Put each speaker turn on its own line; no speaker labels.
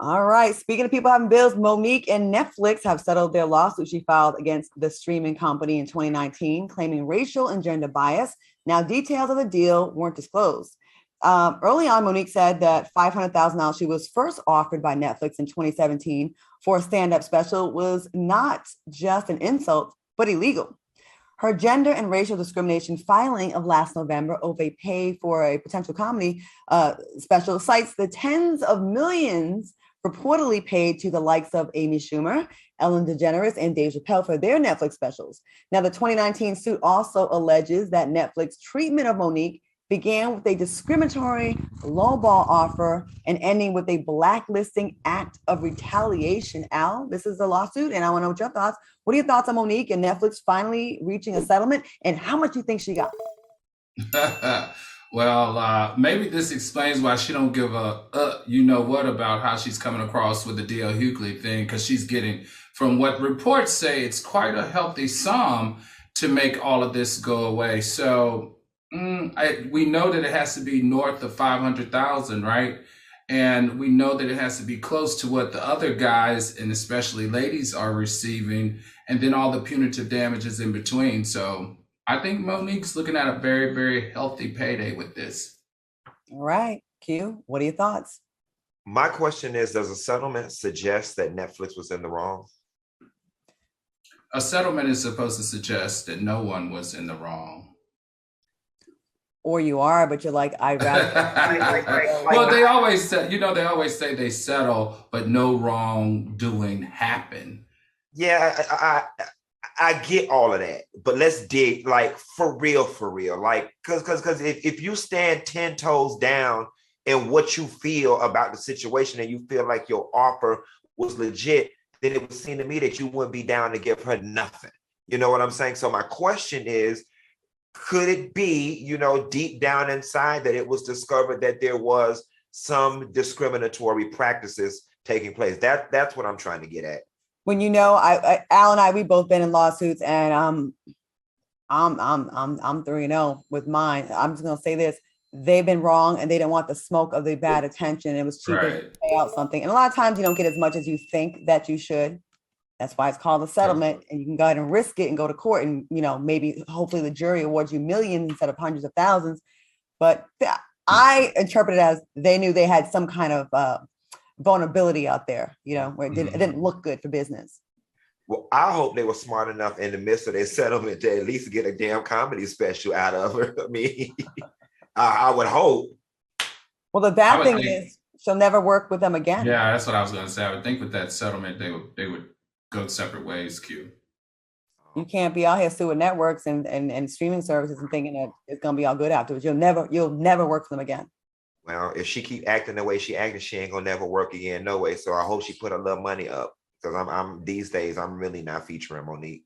All right. Speaking of people having bills, Monique and Netflix have settled their lawsuit she filed against the streaming company in 2019, claiming racial and gender bias. Now, details of the deal weren't disclosed. Early on, Monique said that $500,000 she was first offered by Netflix in 2017 for a stand-up special was not just an insult, but illegal. Her gender and racial discrimination filing of last November over a pay for a potential comedy special cites the tens of millions reportedly paid to the likes of Amy Schumer, Ellen DeGeneres, and Dave Chappelle for their Netflix specials. Now, the 2019 suit also alleges that Netflix treatment of Monique began with a discriminatory lowball offer and ending with a blacklisting act of retaliation. Al, this is the lawsuit, and I want to know what your thoughts. What are your thoughts on Monique and Netflix finally reaching a settlement, and how much you think she got?
Well, maybe this explains why she don't give a you know what about how she's coming across with the D.L. Hughley thing, because she's getting, from what reports say, it's quite a healthy sum to make all of this go away. So we know that it has to be north of 500,000, right? And we know that it has to be close to what the other guys and especially ladies are receiving, and then all the punitive damages in between. So I think Monique's looking at a very, very healthy payday with this.
All right, Q, what are your thoughts?
My question is, does a settlement suggest that Netflix was in the wrong?
A settlement is supposed to suggest that no one was in the wrong.
Or you are, but you're like, I'd rather.
Well, they always say, they always say they settle, but no wrongdoing happened.
Yeah, I get all of that, but let's dig like for real, like because if you stand 10 toes down in what you feel about the situation and you feel like your offer was legit, then it would seem to me that you wouldn't be down to give her nothing. You know what I'm saying? So my question is, could it be, deep down inside that it was discovered that there was some discriminatory practices taking place? That's what I'm trying to get at.
When Al and I, we both been in lawsuits, and I'm 3-0 with mine. I'm just gonna say this: they've been wrong, and they didn't want the smoke of the bad attention. It was cheaper to pay out something, and a lot of times you don't get as much as you think that you should. That's why it's called a settlement, and you can go ahead and risk it and go to court, and maybe hopefully the jury awards you millions instead of hundreds of thousands. But I interpret it as they knew they had some kind of vulnerability out there, where it didn't look good for business.
Well, I hope they were smart enough in the midst of their settlement to at least get a damn comedy special out of her. I mean, I would hope.
Well, the bad thing is she'll never work with them again.
Yeah, that's what I was going to say. I would think with that settlement, they would go separate ways, Q.
You can't be out here suing networks and streaming services and thinking that it's going to be all good afterwards. You'll never work for them again.
Well, if she keep acting the way she acted, she ain't gonna never work again, no way. So I hope she put a little money up, because I'm these days I'm really not featuring Monique.